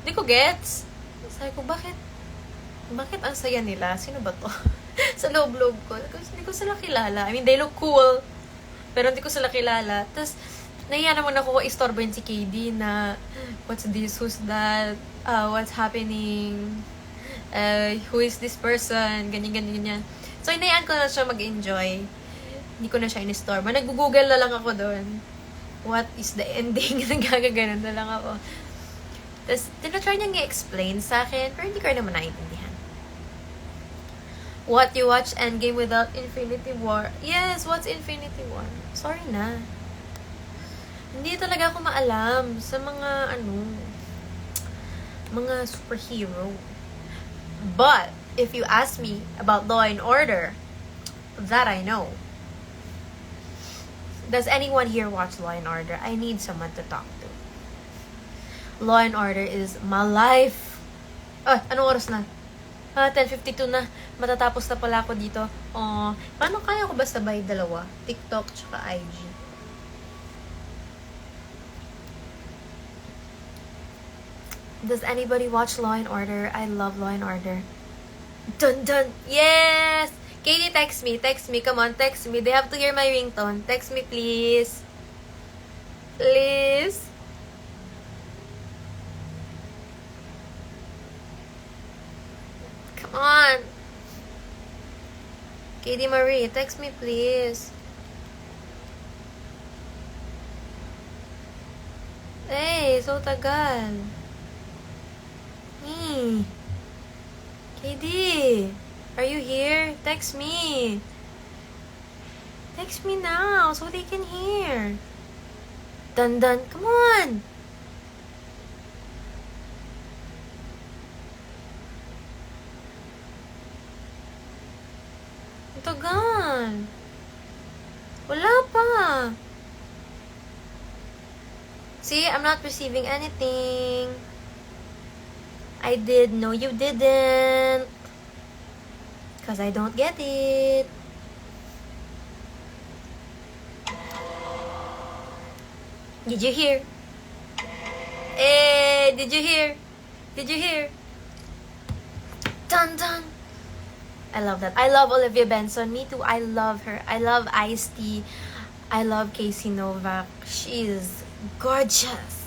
[SPEAKER 1] di ko gets. Sabi ko, bakit ang saya nila? Sino ba to? Sa loob-loob ko. Hindi ko sila kilala. I mean, they look cool. Pero hindi ko sila kilala. Tapos, nahiya naman ako istorbohin si KD na what's this, who's that, what's happening, who is this person, ganyan. So, hinayaan ko na siya mag-enjoy. Hindi ko na siya in-istorbo. Nag-google na lang ako doon. What is the ending? Nagagaganon na lang ako. Tapos, tinatry niyang i-explain sa akin, pero hindi ko naman naiintindihan. What, you watch Endgame without Infinity War? Yes, what's Infinity War? Sorry na. Hindi talaga ako maalam sa mga mga superhero. But if you ask me about Law and Order, that I know. Does anyone here watch Law and Order? I need someone to talk to. Law and Order is my life. Anong oras na? 10:52 na. Matatapos na pala ako dito. Paano kaya ko ba sabay dalawa? TikTok tsaka IG. Does anybody watch Law and Order? I love Law and Order. Dun dun! Yes! Katie, text me. Come on, text me. They have to hear my ringtone. Text me, please. Please. Come on. Katie Marie, text me, please. Hey, so tagal. KD, are you here? Text me. Text me now so they can hear. Dun dun, come on. Tagal. Wala pa. See, I'm not receiving anything. I did. No, you didn't. Because I don't get it. Did you hear? Hey, did you hear? Did you hear? Dun dun. I love that. I love Olivia Benson. Me too. I love her. I love Ice-T. I love Casey Novak. She is gorgeous.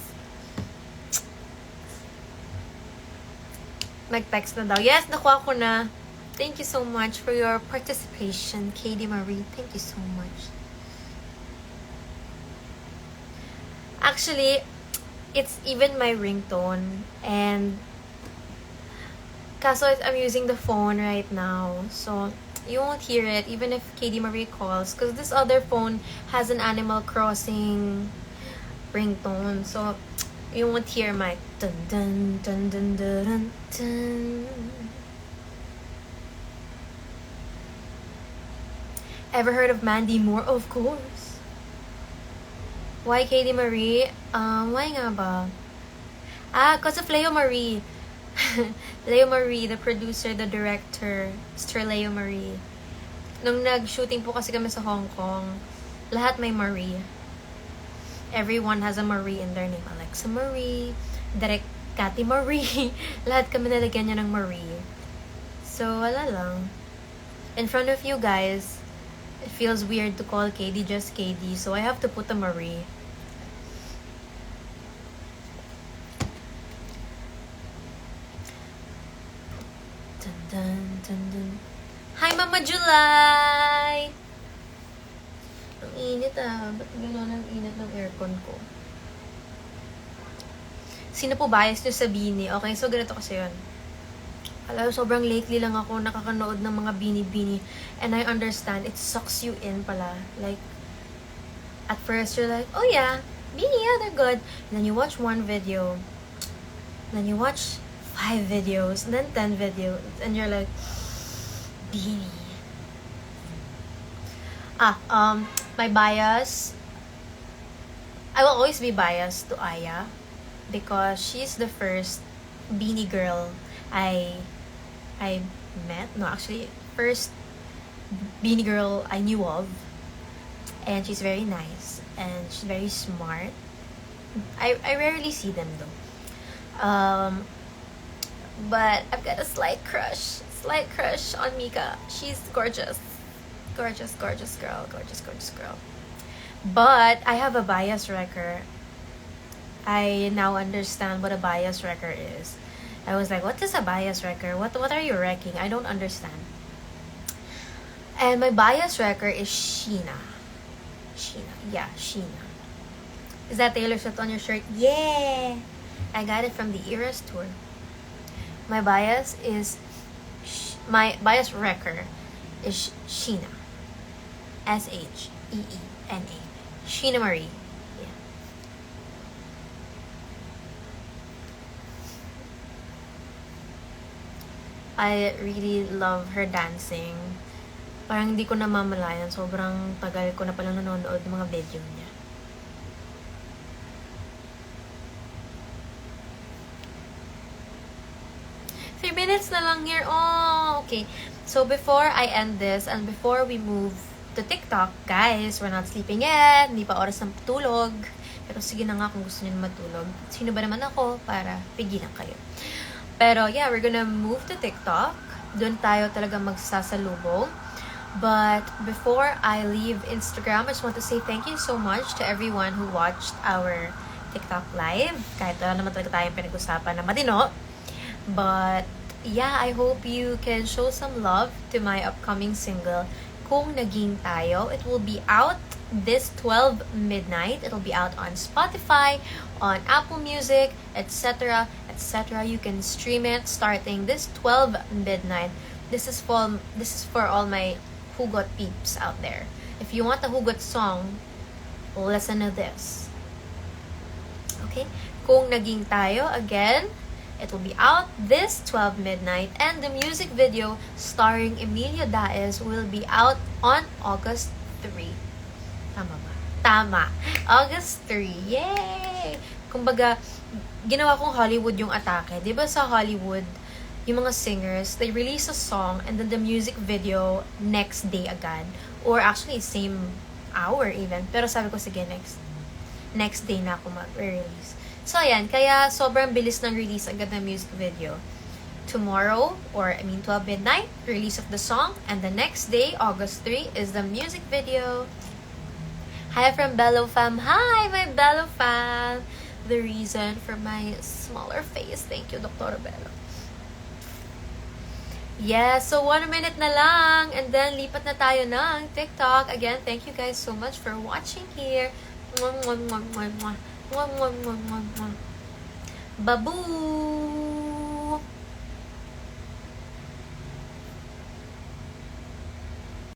[SPEAKER 1] Nag-text na daw. Yes, nakuha ko na. Thank you so much for your participation, Katie Marie. Thank you so much. Actually, it's even my ringtone. And kaso I'm using the phone right now. So, you won't hear it even if Katie Marie calls. Because this other phone has an Animal Crossing ringtone. So, you won't hear my dun dun dun dun dun dun dun. Ever heard of Mandy Moore? Of course. Why Katie Marie? Why nga ba? Cause of Leo Marie. Leo Marie, the producer, the director, Mr. Leo Marie. Nung nag-shooting po kasi kami sa Hong Kong, lahat may Marie. Everyone has a Marie in their name. Alexa Marie, Direk Cathy Marie. Lahat kami nalagyan niya ng Marie. So, wala lang. In front of you guys, it feels weird to call KD just KD. So, I have to put a Marie. Dun, dun, dun, dun. Hi, Mama July! Ang init Ba't gano'n ang init ng aircon ko? Sino po bias nyo sa Bini? Okay, so ganito kasi yun. Alam, sobrang lately lang ako nakakanood ng mga Bini-Bini. And I understand, it sucks you in pala. Like, at first you're like, oh yeah, Beanie, yeah, they're good. And then you watch one video, then you watch 5 videos, and then 10 videos, and you're like, Beanie. My bias, I will always be biased to Aya because she's the first Beanie girl I met. No, actually, first Beanie girl I knew of, and she's very nice and she's very smart. I rarely see them though. But I've got a slight crush on Mika. She's gorgeous. Gorgeous girl. But I have a bias wrecker. I now understand what a bias wrecker is. I was like, what is a bias wrecker? What are you wrecking? I don't understand. And my bias wrecker is Sheena. Yeah, Sheena. Is that Taylor Swift on your shirt? Yeah! I got it from the Eras tour. My bias wrecker is Sheena. Sheena. Sheena Marie. Yeah. I really love her dancing. Parang hindi ko namamalayan. Sobrang tagal ko na palang nanonood ng mga video niya. Minutes na lang here. Oh, okay. So before I end this and before we move to TikTok, guys, we're not sleeping yet. Hindi pa oras ng tulog. Pero sige na nga kung gusto niyo matulog. Sino ba naman ako para pigilan kayo? Pero yeah, we're gonna move to TikTok. Doon tayo talaga magsasalubong. But before I leave Instagram, I just want to say thank you so much to everyone who watched our TikTok live. Kahit wala naman talaga tayong pinag-usapan na matino. But yeah, I hope you can show some love to my upcoming single, Kung Naging Tayo. It will be out this 12 midnight. It'll be out on Spotify, on Apple Music, etc. You can stream it starting this 12 midnight. This is for all my Hugot peeps out there. If you want a Hugot song, listen to this. Okay? Kung Naging Tayo, again, it will be out this 12 midnight, and the music video starring Emilio Daez will be out on August 3. Tama ba? Tama. August 3. Yay! Kumbaga, ginawa kong Hollywood yung atake. Di ba sa Hollywood, yung mga singers, they release a song and then the music video next day agad. Or actually, same hour even. Pero sabi ko, sige, next day na ako mag-release. So, ayan. Kaya, sobrang bilis ng release agad ng music video. Tomorrow, 12 midnight, release of the song. And the next day, August 3, is the music video. Hi from Bello Fam. Hi, my Bello Fam. The reason for my smaller face. Thank you, Dr. Bello. Yeah, so 1 minute na lang. And then, lipat na tayo ng TikTok. Again, thank you guys so much for watching here. Mwah, mwah, mwah, mwah, mwah. Mwah, mwah, mwah, mwah, mwah. Baboo!